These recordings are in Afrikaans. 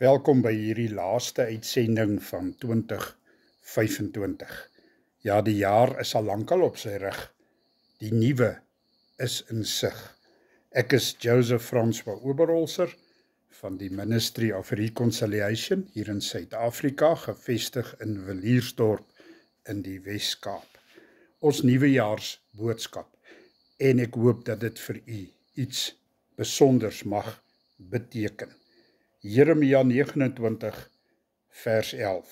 Welkom by hierdie laaste uitsending van 2025. Ja, die jaar is al lankal op sy rug. Die nuwe is in sig. Ek is Joseph Francois Oberholzer van die Ministry of Reconciliation hier in Suid-Afrika, gevestig in Villiersdorp in die Wes-Kaap. Ons nuwejaarsboodskap, en ek hoop dat dit vir u iets besonders mag beteken. Jeremia 29 vers 11.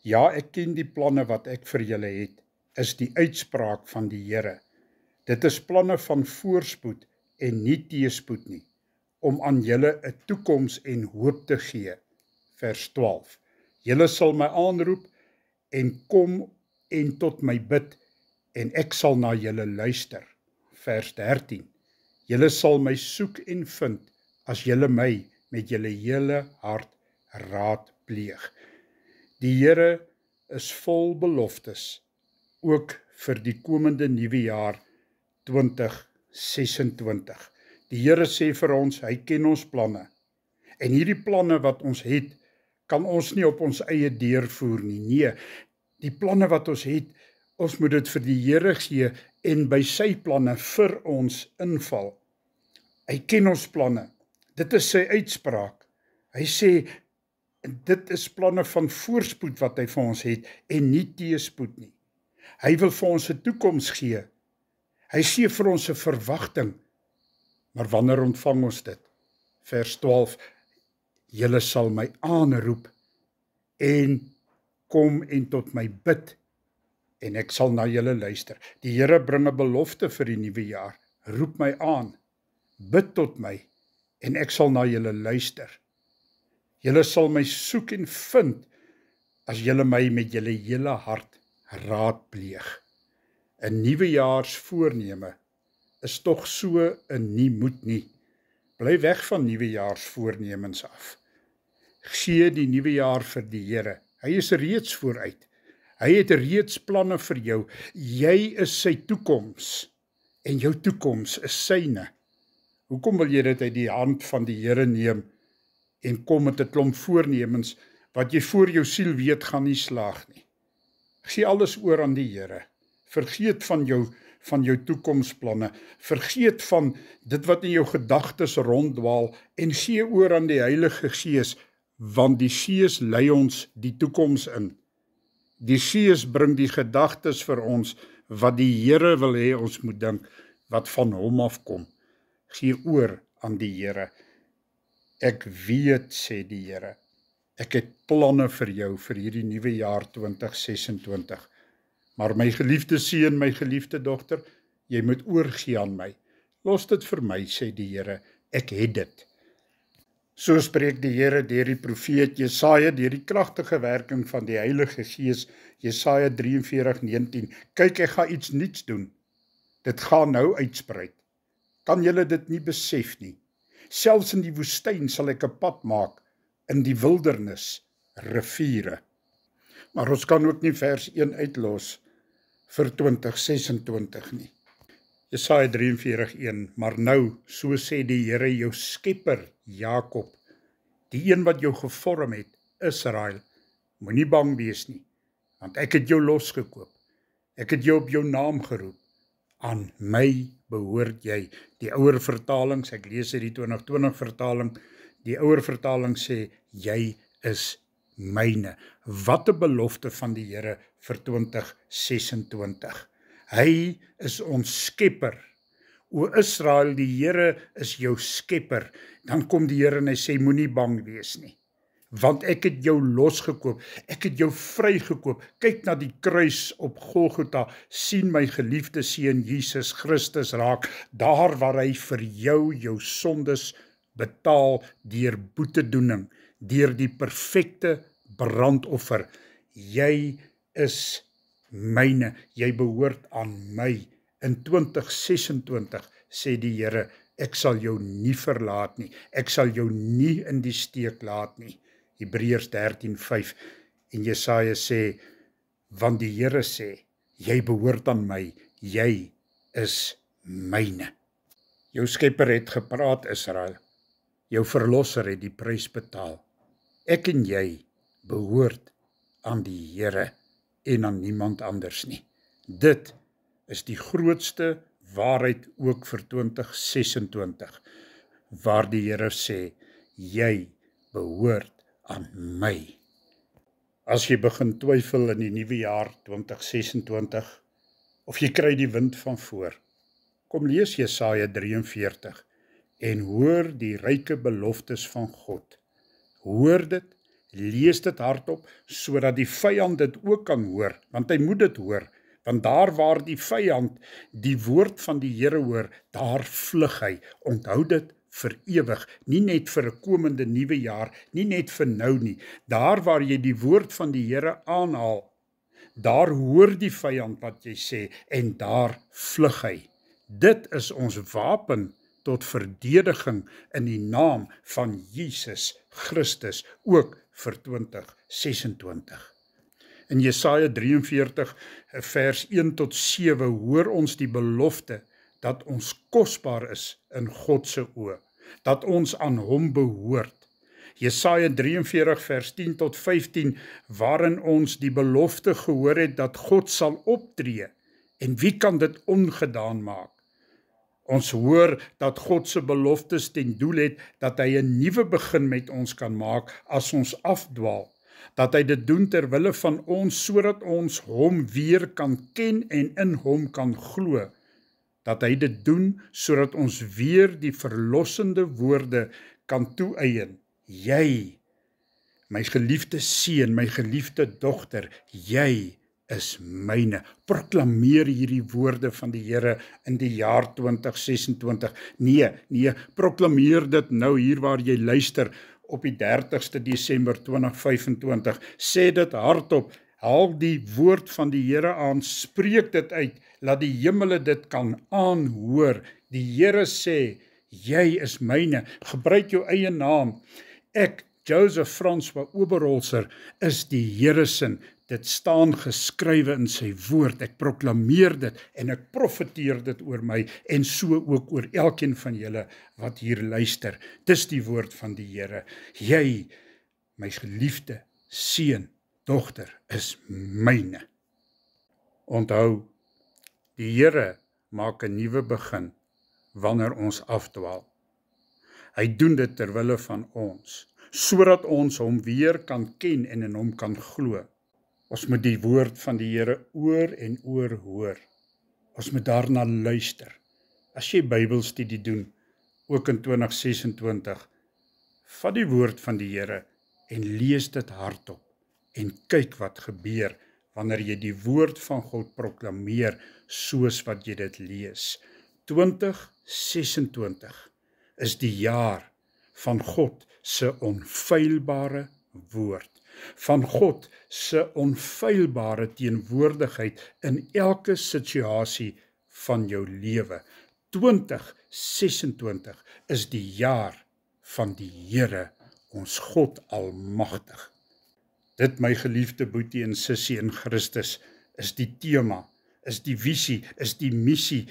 Ja, ek ken die planne wat ek vir julle het, is die uitspraak van die Here. Dit is planne van voorspoed en nie teëspoed nie, om aan julle 'n toekoms en hoop te gee. Vers 12. Julle sal my aanroep en kom en tot my bid, en ek sal na julle luister. Vers 13. Julle sal my soek en vind, as julle my met julle hele hart raadpleeg. Die Here is vol beloftes, ook vir die komende nuwe jaar 2026. Die Here sê vir ons, hy ken ons planne. En hierdie planne wat ons het, kan ons nie op ons eie deurvoer nie. Nee, die planne wat ons het, ons moet dit vir die Here gee en by sy planne vir ons inval. Hy ken ons planne. Dit is sy uitspraak. Hy sê, dit is planne van voorspoed wat hy vir ons het, en nie teëspoed nie. Hy wil vir ons 'n toekoms gee. Hy sê vir ons 'n verwagting. Maar wanneer ontvang ons dit? Vers 12, julle sal my aanroep, en kom en tot my bid, en ek sal na julle luister. Die Here bring 'n belofte vir die nuwe jaar. Roep my aan, bid tot my, en ek sal na julle luister. Julle sal my soek en vind, as julle my met julle hele hart raadpleeg. 'n Nuwejaarsvoorneme is tog so 'n nie moet nie. Bly weg van nuwejaarsvoornemens af. Gee die nuwe jaar vir die Here. Hy is reeds vooruit. Hy het reeds planne vir jou. Jy is sy toekoms, en jou toekoms is syne. Hoekom wil jy dit uit die hand van die Here neem en kom met 'n klomp voornemens wat jy voor jou siel weet gaan nie slaag nie? Gee alles oor aan die Here. Vergeet van jou toekomsplanne. Vergeet van dit wat in jou gedagtes ronddwaal en gee oor aan die Heilige Gees, want die Gees lei ons die toekoms in. Die Gees bring die gedagtes vir ons wat die Here wil hê ons moet dink, wat van hom afkom. Gee oor aan die Here. Ek weet, sê die Here, ek het planne vir jou vir hierdie nuwe jaar 2026. Maar my geliefde seun, my geliefde dogter, jy moet oorgee aan my. Los dit vir my, sê die Here, ek het dit. So spreek die Here deur die profeet Jesaja, deur die kragtige werking van die Heilige Gees, Jesaja 43:19. Kyk, ek gaan iets nuuts doen. Dit gaan nou uitsprei. Kan julle dit nie besef nie? Selfs in die woestyn sal ek 'n pad maak, in die wildernis riviere. Maar ons kan ook nie vers 1 uitlos vir 2026 nie. Jesaja 43:1. Maar nou, so sê die Here jou skepper, Jakob, die een wat jou gevorm het, Israel, moenie bang wees nie, want ek het jou losgekoop. Ek het jou op jou naam geroep. Aan my behoort jy. Die ouer vertalings, ek lees uit die 2020 vertaling, die ouer vertaling sê, jy is myne. Wat 'n belofte van die Here vir 2026. Hy is ons skepper. O Israel, die Here is jou skepper. Dan kom die Here en hy sê, moenie bang wees nie. Want ek het jou losgekoop, ek het jou vrygekoop. Kyk na die kruis op Golgotha, sien my geliefde seun Jesus Christus raak, daar waar hy vir jou sondes betaal deur boetedoening, deur die perfekte brandoffer. Jy is myne, jy behoort aan my. In 2026 sê die Here, ek sal jou nie verlaat nie, ek sal jou nie in die steek laat nie. Hebreërs 13:5 en Jesaja sê, want die Here sê, jy behoort aan my, jy is myne. Jou skepper het gepraat, Israel. Jou verlosser het die prys betaal. Ek en jy behoort aan die Here en aan niemand anders nie. Dit is die grootste waarheid ook vir 2026, waar die Here sê, jy behoort aan my. As jy begin twyfel in die nuwe jaar 2026, of jy kry die wind van voor, kom lees Jesaja 43 en hoor die ryke beloftes van God. Hoor dit, lees dit hardop, sodat die vyand dit ook kan hoor, want hy moet dit hoor, want daar waar die vyand die woord van die Here hoor, daar vlug hy. Onthou dit vir ewig, nie net vir 'n komende nuwe jaar, nie net vir nou nie. Daar waar jy die woord van die Here aanhaal, daar hoor die vyand wat jy sê en daar vlug hy. Dit is ons wapen tot verdediging in die naam van Jesus Christus, ook vir 2026. In Jesaja 43 vers 1 tot 7 hoor ons die belofte dat ons kosbaar is in God se oë, dat ons aan hom behoort. Jesaja 43 vers 10 tot 15 waarin ons die belofte gehoor het dat God sal optree en wie kan dit ongedaan maak? Ons hoor dat God se beloftes ten doel het dat hy 'n nuwe begin met ons kan maak as ons afdwaal, dat hy dit doen ter wille van ons sodat ons hom weer kan ken en in hom kan glo, dat hy dit doen sodat ons weer die verlossende woorde kan toeëien. Jy, my geliefde seun, my geliefde dogter, jy is myne. Proklameer hierdie woorde van die Here in die jaar 2026. Nee, proklameer dit nou hier waar jy luister op die 30ste Desember 2025. Sê dit hardop, haal die woord van die Here aan, spreek dit uit, laat die hemele dit kan aanhoor. Die Here sê, jy is myne, gebruik jou eie naam. Ek, Joseph François Oberholzer, is die Here se. Dit staan geskrywe in sy woord, ek proklameer dit en ek profeteer dit oor my en so ook oor elkeen van julle wat hier luister. Dis die woord van die Here. Jy, my geliefde seun, dogter, is myne. Onthou, die Here maak 'n nuwe begin wanneer ons afdwaal. Hy doen dit ter wille van ons, sodat ons hom weer kan ken en in hom kan glo. Ons moet die woord van die Here oor en oor hoor. Ons moet daarna luister. As jy Bybelstudie doen, ook in 2026, vat die woord van die Here en lees dit hardop en kyk wat gebeur wanneer jy die woord van God proklameer soos wat jy dit lees. 2026 is die jaar van God se onfeilbare woord, van God se onfeilbare teenwoordigheid in elke situasie van jou lewe. 2026 is die jaar van die Here, ons God Almagtig. Dit, my geliefde boetie en sussie in Christus, is die tema, is die visie, is die missie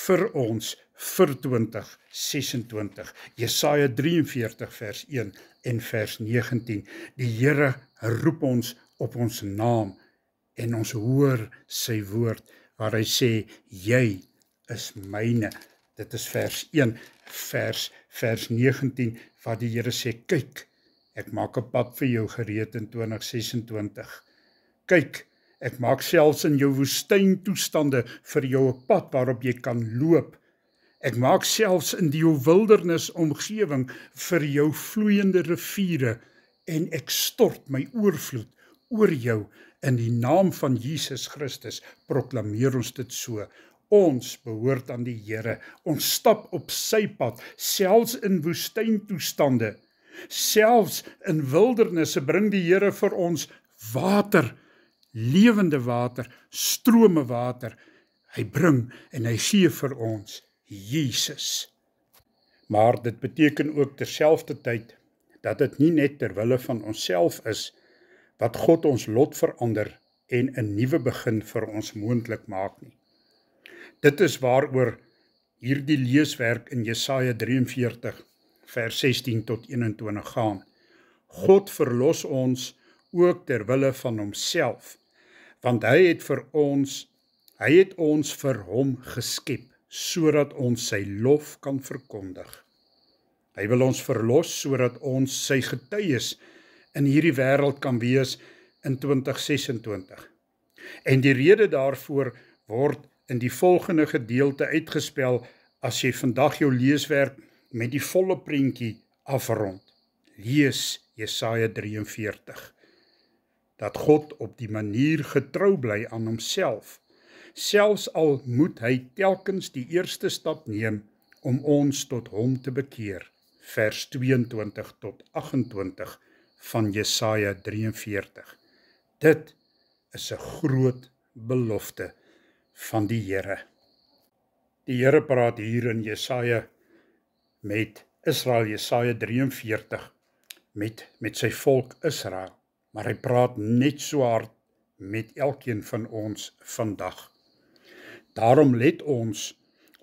vir ons vir 2026. Jesaja 43 vers 1 en vers 19. Die Here roep ons op ons naam en ons hoor sy woord waar hy sê, jy is myne. Dit is vers 1, vers 19, waar die Here sê, kyk, ek maak 'n pad vir jou gereed in 2026. Kyk, ek maak selfs in jou woestyntoestande vir jou 'n pad waarop jy kan loop. Ek maak selfs in die wildernis omgewing vir jou vloeiende riviere en ek stort my oorvloed oor jou in die naam van Jesus Christus. Proklameer ons dit so. Ons behoort aan die Here. Ons stap op sy pad, selfs in woestyntoestande. Selfs in wildernisse bring die Here vir ons water, lewende water, strome water. Hy bring en hy gee vir ons Jesus. Maar dit beteken ook terselfdertyd dat dit nie net ter wille van onsself is wat God ons lot verander en 'n nuwe begin vir ons moontlik maak nie. Dit is waaroor hierdie leeswerk in Jesaja 43 vers 16 tot 21 gaan. God verlos ons ook ter wille van homself, want hy het ons vir hom geskep, sodat ons sy lof kan verkondig. Hy wil ons verlos, sodat ons sy getuies in hierdie wêreld kan wees in 2026. En die rede daarvoor word in die volgende gedeelte uitgespel as jy vandag jou leeswerk met die volle prentjie afrond. Lees Jesaja 43. Dat God op die manier getrou bly aan homself, selfs al moet hy telkens die eerste stap neem om ons tot hom te bekeer. Vers 22 tot 28 van Jesaja 43. Dit is 'n groot belofte van die Here. Die Here praat hier in Jesaja met Israel, Jesaja 43, met sy volk Israel, maar hy praat net so hard met elkeen van ons vandag. Daarom let ons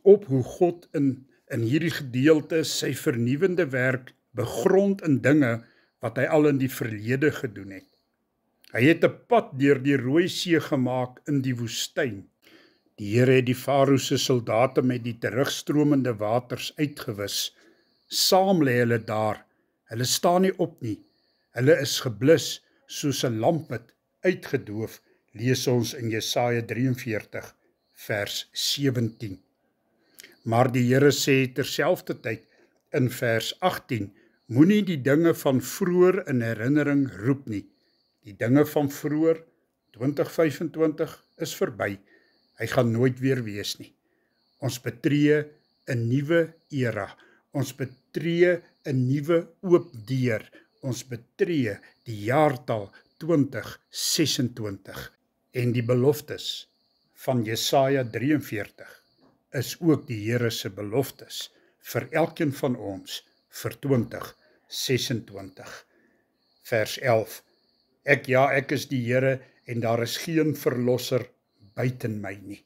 op hoe God in hierdie gedeelte sy vernuwende werk begrond in dinge wat hy al in die verlede gedoen het. Hy het 'n pad deur die Rooi See gemaak in die woestyn. Die Here het die Farao se soldate met die terugstromende waters uitgewis. Saam lê hulle daar. Hulle staan nie op nie. Hulle is geblus soos 'n lampet uitgedoof, lees ons in Jesaja 43 vers 17. Maar die Here sê terselfdertyd in vers 18, moenie die dinge van vroeër in herinnering roep nie. Die dinge van vroeër, 2025, is verby. Hy gaan nooit weer wees nie. Ons betree 'n nuwe era. Ons betree 'n nuwe oop deur. Ons betree die jaartal 2026. En die beloftes van Jesaja 43 is ook die Here se beloftes vir elkeen van ons vir 2026. Vers 11. Ek is die Here en daar is geen verlosser buiten my nie.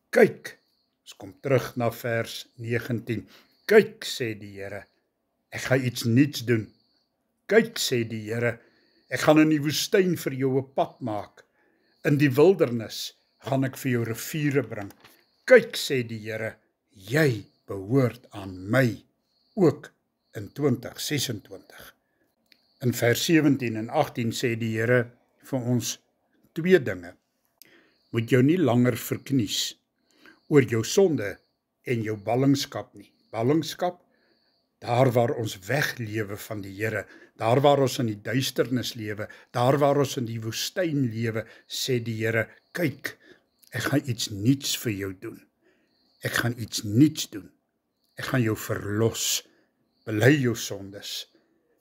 Kyk, ons kom terug na vers 19. Kyk, sê die Here, ek gaan iets nuuts doen. Kyk, sê die Here, ek gaan in die woestyn vir jou 'n pad maak. In die wildernis gaan ek vir jou riviere bring. Kyk, sê die Here, jy behoort aan my, ook in 2026. In vers 17 en 18 sê die Here vir ons 2 dinge. Moet jou nie langer verknies oor jou sonde en jou ballingskap nie. Ballingskap, daar waar ons weglewe van die Here, daar waar ons in die duisternis lewe, daar waar ons in die woestyn lewe, sê die Here, kyk, ek gaan iets nuuts vir jou doen. Ek gaan iets nuuts doen. Ek gaan jou verlos. Bely jou sondes.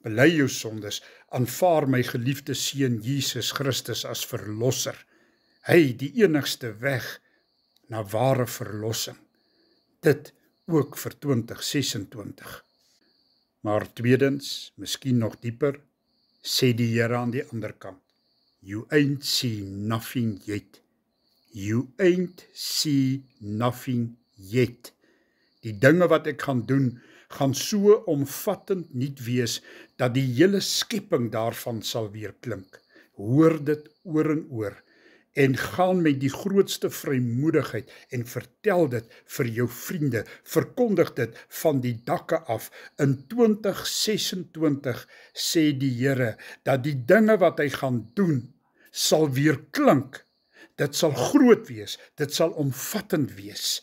Bely jou sondes. Aanvaar my geliefde seun Jesus Christus as verlosser. Hy, die enigste weg na ware verlossing. Dit ook vir 2026. Maar tweedens, miskien nog dieper, sê die Here aan die ander kant, you ain't seen nothing yet. You ain't seen nothing yet. Die dinge wat ek gaan doen, gaan so omvattend nuut wees, dat die hele skepping daarvan sal weer klink. Hoor dit oor en oor, en gaan met die grootste vrymoedigheid en vertel dit vir jou vriende, verkondig dit van die dakke af. In 2026 sê die Here, dat die dinge wat hy gaan doen, sal weer klink. Dit sal groot wees, dit sal omvattend wees,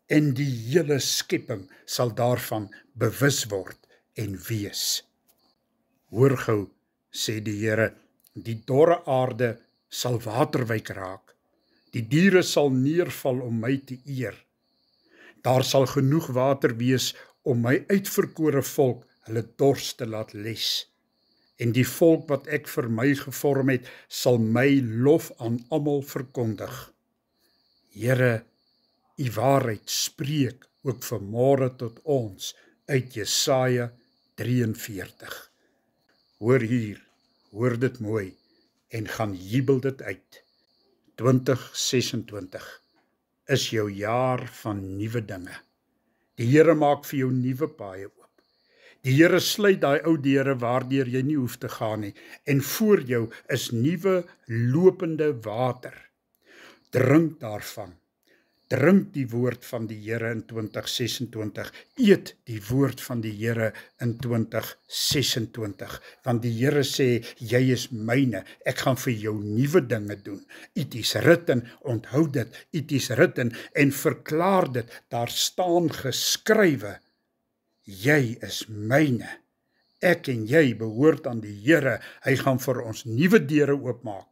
en die hele skepping sal daarvan bewus word en wees. Hoor gou, sê die Here, die dorre aarde sal waterwyk raak. Die diere sal neerval om my te eer. Daar sal genoeg water wees om my uitverkore volk hulle dors te laat les. En die volk wat ek vir my gevorm het, sal my lof aan almal verkondig. Here, u waarheid spreek ook vanmôre tot ons uit Jesaja 43. Hoor hier, hoor dit mooi en gaan jubel dit uit. 2026 is jou jaar van nuwe dinge. Die Here maak vir jou nuwe paaie oop. Die Here sluit daai ou deure waardeur jy nie hoef te gaan nie, en voor jou is nuwe lopende water. Drink daarvan. Drink die woord van die Here in 2026. Eet die woord van die Here in 2026. Want die Here sê, jy is myne, ek gaan vir jou nuwe dinge doen. It is written, onthou dit, it is written, en verklaar dit, daar staan geskrywe, jy is myne. Ek en jy behoort aan die Here, hy gaan vir ons nuwe deure oopmaak.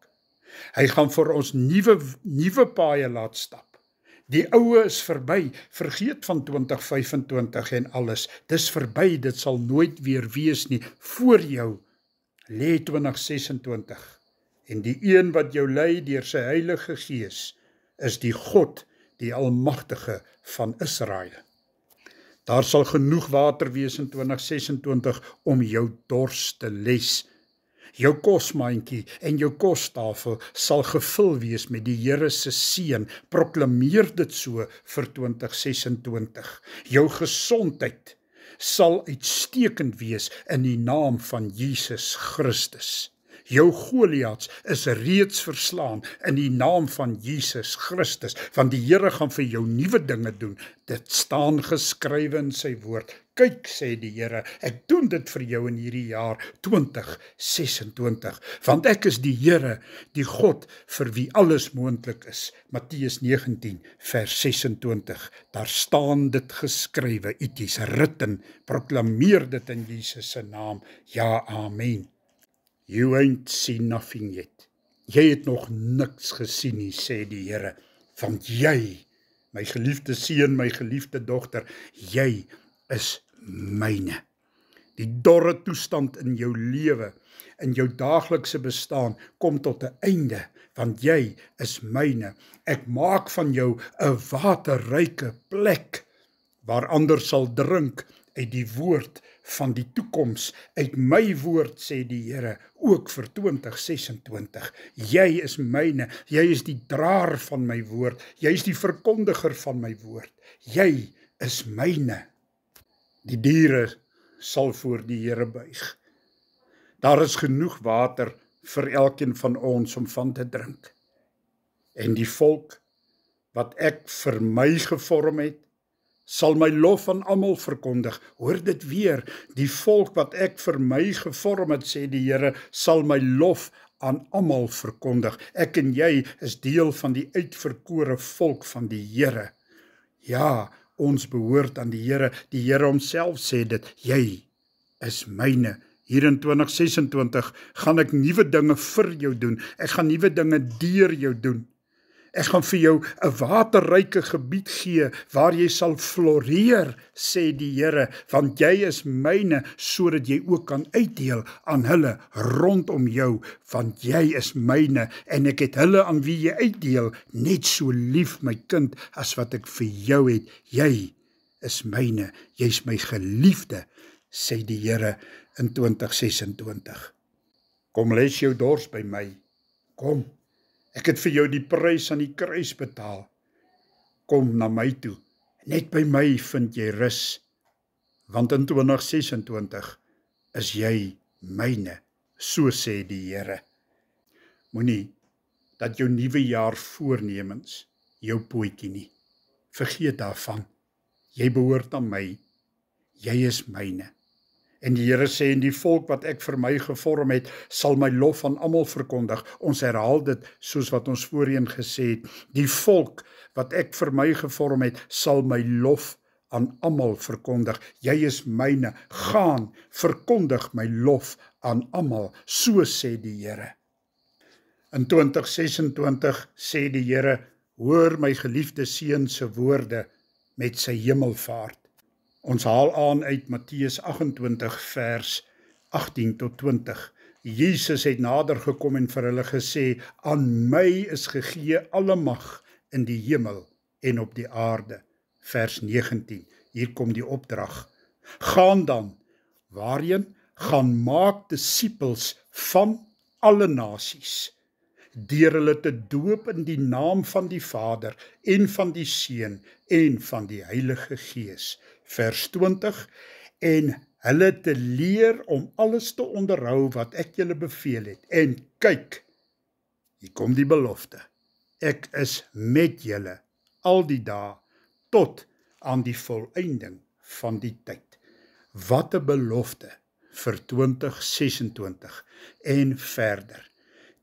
Hy gaan vir ons nuwe paaie laat stap. Die oue is verby, vergeet van 2025 en alles, dis verby, dit sal nooit weer wees nie, voor jou lê 2026, en die een wat jou lei deur sy Heilige Gees, is die God, die Almagtige van Israel. Daar sal genoeg water wees in 2026 om jou dors te les. Jou kosmandjie en jou kostafel sal gevul wees met die Here se seën. Proklameer dit so vir 2026. Jou gesondheid sal uitstekend wees in die naam van Jesus Christus. Jou Goliats is reeds verslaan in die naam van Jesus Christus, want die Here gaan vir jou nuwe dinge doen. Dit staan geskrywe in sy woord. Kyk, sê die Here, ek doen dit vir jou in hierdie jaar 2026, want ek is die Here, die God vir wie alles moontlik is. Matteus 19 vers 26, daar staan dit geskrywe, it is written, proklameer dit in Jesus se naam, ja, amen. You ain't seen nothing yet. Jy het nog niks gesien nie, sê die Here, want jy, my geliefde seun, my geliefde dogter, jy is myne. Die dorre toestand in jou lewe, in jou daaglikse bestaan, kom tot 'n einde, want jy is myne. Ek maak van jou 'n waterryke plek, waar ander sal drink uit die woord van die toekoms, uit my woord, sê die Here, ook vir 2026. Jy is myne, jy is die draer van my woord, jy is die verkondiger van my woord, jy is myne. Die diere sal voor die Here buig. Daar is genoeg water vir elkeen van ons om van te drink. En die volk wat ek vir my gevorm het, sal my lof aan almal verkondig. Hoor dit weer, die volk wat ek vir my gevorm het, sê die Here, sal my lof aan almal verkondig. Ek en jy is deel van die uitverkore volk van die Here. Ja, ons behoort aan die Here homself sê dit, jy is myne. Hier in 2026 gaan ek nuwe dinge vir jou doen, ek gaan nuwe dinge deur jou doen. Ek gaan vir jou 'n waterryke gebied gee, waar jy sal floreer, sê die Here, want jy is myne, sodat jy ook kan uitdeel aan hulle rondom jou, want jy is myne, en ek het hulle aan wie jy uitdeel, net so lief, my kind, as wat ek vir jou het. Jy is myne, jy is my geliefde, sê die Here in 2026. Kom les jou dors by my, kom. Ek het vir jou die prys aan die kruis betaal. Kom na my toe, net by my vind jy rus, want in 2026 is jy myne, so sê die Here. Moenie dat jou nuwe jaar voornemens jou pootjie nie. Vergeet daarvan, jy behoort aan my, jy is myne. En die Here sê, en die volk wat ek vir my gevorm het, sal my lof aan almal verkondig. Ons herhaal dit soos wat ons voorheen gesê het. Die volk wat ek vir my gevorm het, sal my lof aan almal verkondig. Jy is myne, gaan, verkondig my lof aan almal, so sê die Here. In 2026 sê die Here, hoor my geliefde seun se woorde met sy hemelvaart. Ons haal aan uit Matteus 28 vers 18 tot 20. Jesus het nader gekom en vir hulle gesê, aan my is gegee alle mag in die hemel en op die aarde. Vers 19, hier kom die opdrag. Gaan dan, waarheen? Gaan maak disippels van alle nasies, deur hulle te doop in die naam van die Vader en van die Seun en van die Heilige Gees. Vers 20, en hulle te leer om alles te onderhou wat ek julle beveel het. En kyk, hier kom die belofte. Ek is met julle al die dae tot aan die volëinding van die tyd. Wat 'n belofte vir 2026 en verder.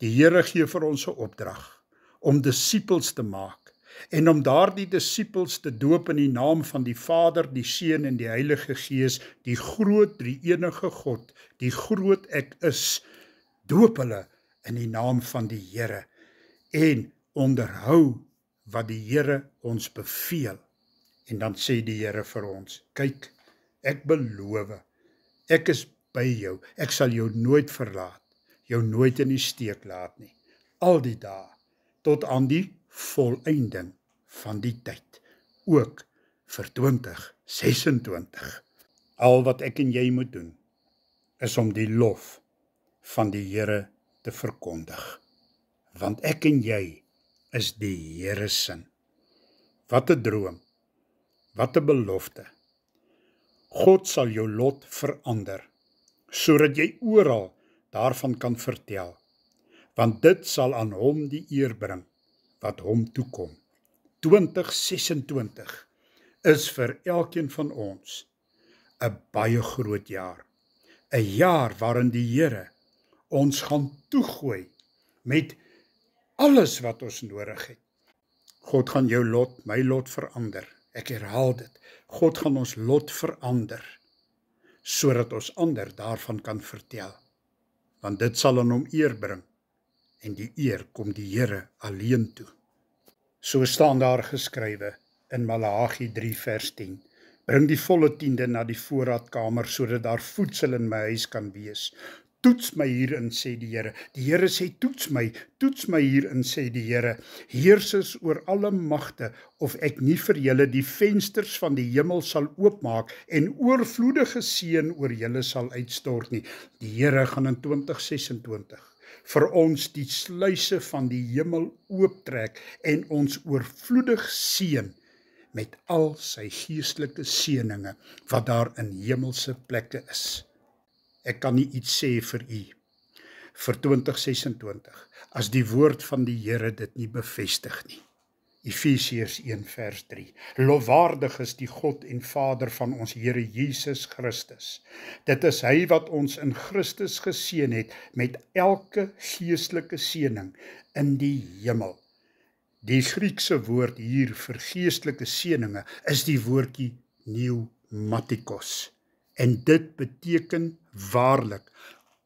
Die Here gee vir ons 'n opdrag om disippels te maak en om daardie disippels te doop in die naam van die Vader, die Seun en die Heilige Gees, die groot drie-enige God, die groot Ek is, doop hulle in die naam van die Here en onderhou wat die Here ons beveel. En dan sê die Here vir ons, kyk, ek beloof, ek is by jou, ek sal jou nooit verlaat, jou nooit in die steek laat nie, al die dae, tot aan die volëinding van die tyd, ook vir 2026. Al wat ek en jy moet doen, is om die lof van die Here te verkondig, want ek en jy is die Here se. Wat 'n droom, wat 'n belofte. God sal jou lot verander, sodat jy oral daarvan kan vertel, want dit sal aan hom die eer bring, wat hom toekom. 2026 is vir elkeen van ons 'n baie groot jaar. 'n Jaar waarin die Here ons gaan toegooi met alles wat ons nodig het. God gaan jou lot, my lot verander. Ek herhaal dit. God gaan ons lot verander, sodat ons ander daarvan kan vertel. Want dit sal aan hom eer bring, en die eer kom die Here alleen toe. So staan daar geskrywe in Maleagi 3 vers 10. Bring die volle 10de na die voorraadkamer, sodat daar voedsel in my huis kan wees. Toets my hierin, sê die Here. Die Here sê, toets my hierin, sê die Here. Heersers oor alle magte, of ek nie vir julle die vensters van die hemel sal oopmaak en oorvloedige seën oor julle sal uitstort nie. Die Here gaan in 2026 vir ons die sluise van die hemel ooptrek en ons oorvloedig seën met al sy geestelike seëninge wat daar in hemelse plekke is. Ek kan nie iets sê vir u vir 2026 as die woord van die Here dit nie bevestig nie. Efesiërs 1 vers 3. Lofwaardig is die God en Vader van ons Here Jesus Christus. Dit is hy wat ons in Christus geseën het met elke geestelike seëning in die hemel. Die Griekse woord hier vir geestelike seëninge is die woordjie pneumatikos. En dit beteken waarlik,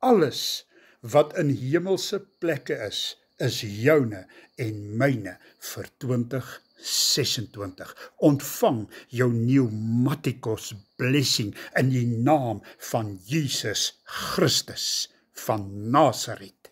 alles wat in hemelse plekke is joune en myne vir 2026. Ontvang jou pneumatikos blessing in die naam van Jesus Christus van Nasaret.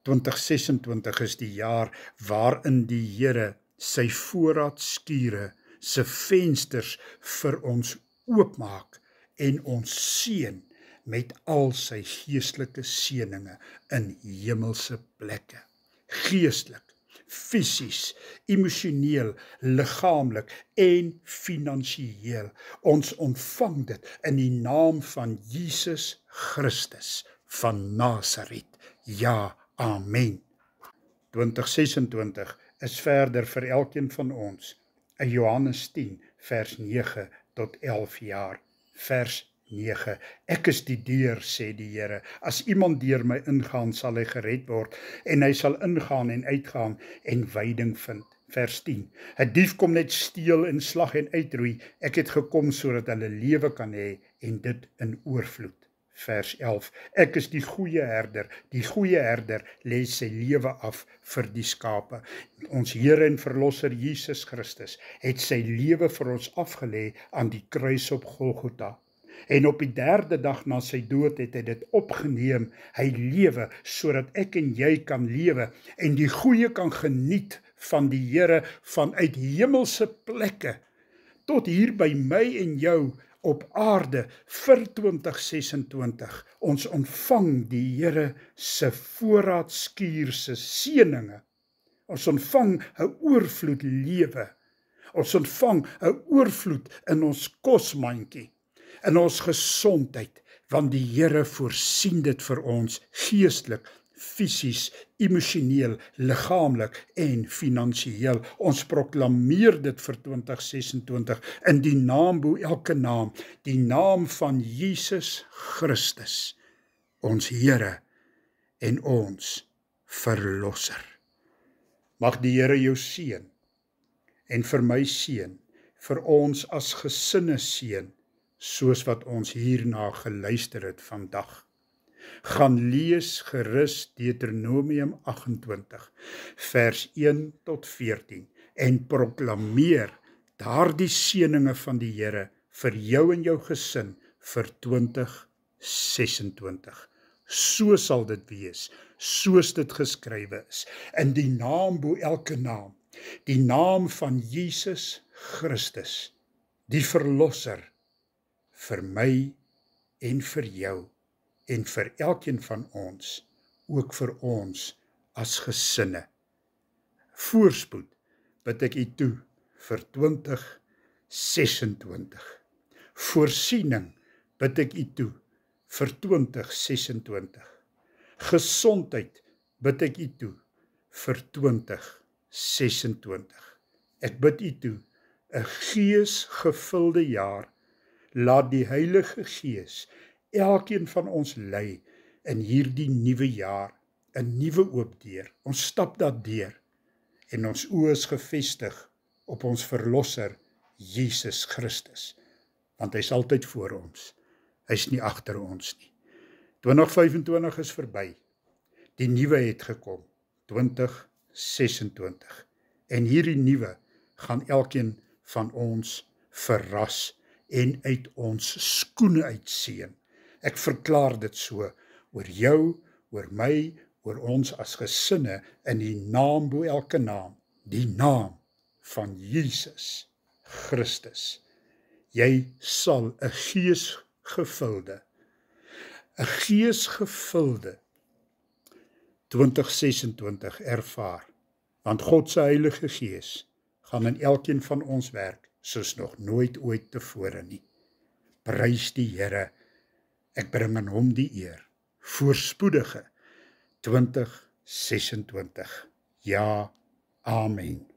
2026 is die jaar waarin die Here sy voorraadskure, sy vensters vir ons oopmaak en ons seën met al sy geestelike seëninge in hemelse plekke. Geestelik, fisies, emosioneel, liggaamlik en finansiëel. Ons ontvang dit in die naam van Jesus Christus van Nasaret. Ja, amen. 2026 is verder vir elkeen van ons in Johannes 10 vers 9 tot 11 jaar. Vers 9. Ek is die deur, sê die Here. As iemand deur my ingaan, sal hy gered word, en hy sal ingaan en uitgaan en veiding vind. Vers 10. 'n dief kom net steel en slag en uitroei. Ek het gekom sodat hulle lewe kan hê en dit in oorvloed. Vers 11. Ek is die goeie herder. Die goeie herder lê sy lewe af vir die skape. Ons Here en Verlosser Jesus Christus het sy lewe vir ons afgelê aan die kruis op Golgotha. En op die 3de dag na sy dood het hy dit opgeneem. Hy lewe sodat ek en jy kan lewe en die goeie kan geniet van die Here vanuit hemelse plekke tot hier by my en jou op aarde vir 2026. Ons ontvang die Here se voorraadskuur se seëninge. Ons ontvang 'n oorvloed lewe. Ons ontvang 'n oorvloed in ons kosmandjie. in ons gesondheid, want die Here voorsien dit vir ons geestelik, fisies, emosioneel, liggaamlik en finansiëel. Ons proklameer dit vir 2026 in die naam bo elke naam, die naam van Jesus Christus, ons Here en ons Verlosser. Mag die Here jou seën en vir my seën, vir ons as gesinne seën, soos wat ons hierna geluister het vandag. Gaan lees gerus Deuteronomium 28, vers 1 tot 14 en proklameer daardie seëninge van die Here vir jou en jou gesin vir 2026. So sal dit wees, soos dit geskrywe is, in die naam bo elke naam, die naam van Jesus Christus, die Verlosser, vir my en vir jou, en vir elkeen van ons, ook vir ons as gesinne. Voorspoed bid ek u toe vir 2026. Voorsiening bid ek u toe vir 2026. Gesondheid bid ek u toe vir 2026. Ek bid u toe 'n geesgevulde jaar. Laat die Heilige Gees elkeen van ons lei in hierdie nuwe jaar, 'n nuwe oop deur. Ons stap daardeur en ons oë is gefestig op ons Verlosser Jesus Christus, want hy's altyd voor ons. Hy's nie agter ons nie. 2025 is verby. Die nuwe het gekom, 2026. En hierdie nuwe gaan elkeen van ons verras en uit ons skoene uitseën. Ek verklaar dit so oor jou, oor my, oor ons as gesinne in die naam bo elke naam, die naam van Jesus Christus. Jy sal 'n geesgevulde 2026 ervaar, want God se Heilige Gees gaan in elkeen van ons werk soos nog nooit ooit tevore nie. Prys die Here, ek bring aan hom die eer. Voorspoedige 2026. Ja, amen.